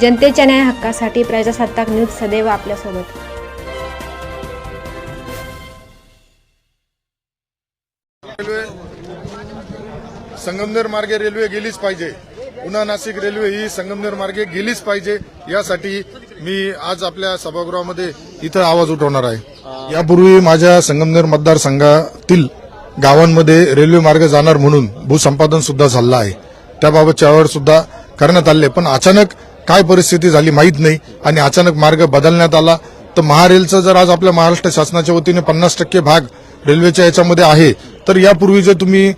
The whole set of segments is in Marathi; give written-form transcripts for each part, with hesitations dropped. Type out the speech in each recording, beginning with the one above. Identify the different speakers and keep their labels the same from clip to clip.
Speaker 1: जनतेच्या न्याय हक्कासाठी प्रजासत्ताक न्यूज सदैव आपल्यासोबत।
Speaker 2: संगमनेर मार्गे रेल्वे गेलीच पाहिजे, पुन्हा नाशिक रेल्वे ही संगमनेर मार्गे गेलीच पाहिजे, यासाठी मी आज आपल्या सभागृहामध्ये इथं आवाज उठवणार आहे। यापूर्वी माझ्या संगमनेर मतदारसंघातील गावांमध्ये रेल्वे मार्ग जाणार म्हणून भूसंपादन सुद्धा झालं आहे, त्याबाबत चळवळ सुद्धा करण्यात आले, पण अचानक काय परिस्थिती झाली माहीत नाही आणि अचानक मार्ग बदलण्यात आला। तर महारेलचं जर आज आपल्या महाराष्ट्र शासनाच्या वतीने 50% भाग रेल्वेच्या याच्यामध्ये आहे, तर यापूर्वी जे तुम्ही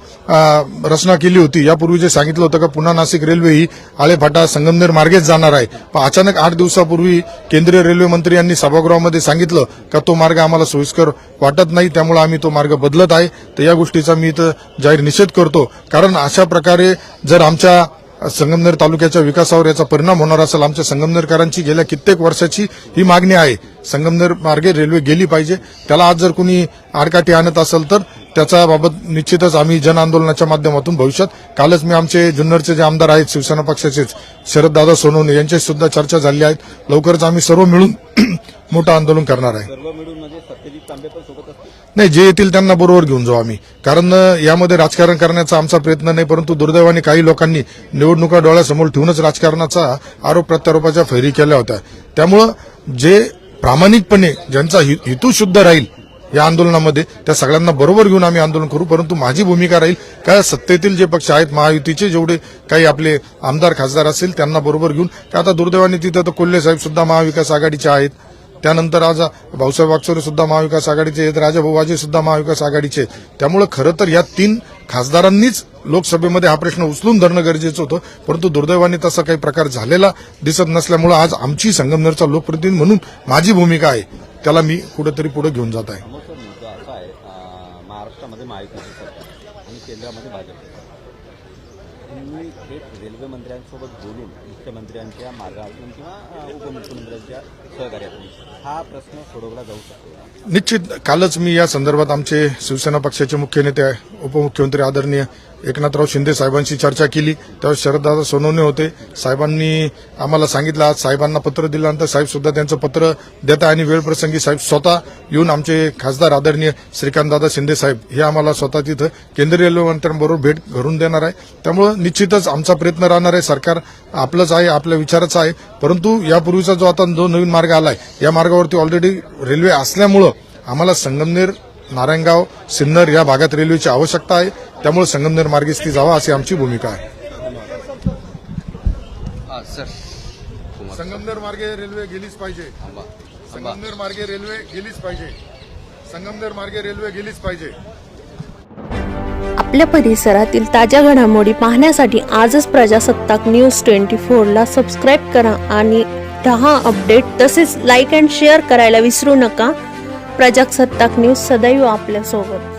Speaker 2: रचना केली होती, यापूर्वी जे सांगितलं होतं का पुन्हा नाशिक रेल्वे ही आळेफाटा संगमनेर मार्गेच जाणार आहे, पण अचानक 8 दिवसापूर्वी केंद्रीय रेल्वे मंत्री यांनी सभागृहामध्ये सांगितलं का तो मार्ग आम्हाला सोयीस्कर वाटत नाही, त्यामुळे आम्ही तो मार्ग बदलत आहे। तर या गोष्टीचा मी इथं जाहीर निषेध करतो, कारण अशा प्रकारे जर आमच्या संगमनेर तालुक्याच्या विकासावर याचा परिणाम होणार असेल, आमच्या संगमनेरकरांची गेल्या कित्येक वर्षाची ही मागणी आहे, संगमनेर मार्गे रेल्वे गेली पाहिजे। त्याला आज जर कोणी आडकाठी आणत असेल तर त्याचा बाबत निश्चितच आम्ही जन आंदोलनाच्या माध्यमातून भविष्यात, कालच मी आमचे जुन्नरचे जे आमदार आहेत शिवसेना पक्षाचेच शरददादा सोनवणे यांच्याशी सुद्धा चर्चा झाली आहे, लवकरच आम्ही सर्व मिळून मोठं आंदोलन करणार आहे। नाही, जे येतील त्यांना बरोबर घेऊन जाऊ आम्ही, कारण यामध्ये राजकारण करण्याचा आमचा प्रयत्न नाही, परंतु दुर्दैवाने काही लोकांनी निवडणुका डोळ्यासमोर ठेवूनच राजकारणाचा आरोप प्रत्यारोपाच्या फैरी केल्या होत्या। त्यामुळं जे प्रामाणिकपणे ज्यांचा हेतू शुद्ध राहील या आंदोलनामध्ये, त्या सगळ्यांना बरोबर घेऊन आम्ही आंदोलन करू, परंतु माझी भूमिका राहील का सत्तेतील जे पक्ष आहेत, महायुतीचे जेवढे काही आपले आमदार खासदार असतील त्यांना बरोबर घेऊन, आता दुर्दैवाने तिथं तर कोल्हे साहेब सुद्धा महाविकास आघाडीचे आहेत, त्यानंतर आज भाऊसाहेब वागचौरे सुद्धा महाविकास आघाडीचे आहेत, राजाभाऊ वाजे सुद्धा महाविकास आघाडीचे। त्यामुळे खरं तर या 3 खासदारांनीच लोकसभेमध्ये हा प्रश्न उचलून धरणं गरजेचं होतं, परंतु दुर्दैवाने तसा काही प्रकार झालेला दिसत नसल्यामुळे आज आमची संगमनेरचा लोकप्रतिनिधी म्हणून माझी भूमिका आहे, त्याला मी कुठेतरी पुढे घेऊन जात आहे।
Speaker 3: महाराष्ट्रामध्ये महायुतीचे सरकार आणि केंद्रामध्ये भाजप, तुम्ही थेट रेल्वे मंत्र्यांसोबत बोलून मुख्यमंत्र्यांच्या मार्गातून किंवा उपमुख्यमंत्र्यांच्या सहकार्यातून हा प्रश्न सोडवला जाऊ शकतो?
Speaker 2: निश्चित, कालच मी या संदर्भात आमचे शिवसेना पक्षाचे मुख्य नेते उपमुख्यमंत्री आदरणीय एकनाथराव शिंदे साहेबांशी चर्चा केली, त्यावेळी शरददादा सोनवणे होते, साहेबांनी आम्हाला सांगितलं, आज साहेबांना पत्र दिल्यानंतर साहेब सुद्धा त्यांचं पत्र देता आणि वेळप्रसंगी साहेब स्वतः येऊन आमचे खासदार आदरणीय श्रीकांतदादा शिंदे साहेब हे आम्हाला स्वतः तिथं केंद्रीय रेल्वे मंत्र्यांबरोबर भेट घडून देणार आहे। त्यामुळे निश्चितच आमचा प्रयत्न राहणार आहे, सरकार आपलंच आहे, आपल्या विचाराचं आहे, परंतु यापूर्वीचा जो आता जो नवीन मार्ग आलाय, या मार्गावरती ऑलरेडी रेल्वे असल्यामुळं आम्हाला संगमनेर, नारायणगाव, सिन्नर या भागात रेल्वेची आवश्यकता आहे, त्यामुळे संगमनेर मार्गेच ती जावा अशी आमची भूमिका आहे। संगमनेर मार्गे रेल्वे गेलीच पाहिजे, संगमनेर मार्गे रेल्वे गेलीच पाहिजे, संगमनेर मार्गे रेल्वे गेलीच पाहिजे।
Speaker 1: आपल्या परिसरातील ताज्या घडामोडी पाहण्यासाठी आजच प्रजासत्ताक न्यूज 24 ला सबस्क्राईब करा आणि 10 अपडेट तसेच लाईक अँड शेअर करायला विसरू नका। प्रजासत्ताक न्यूज सदैव आपल्यासोबत।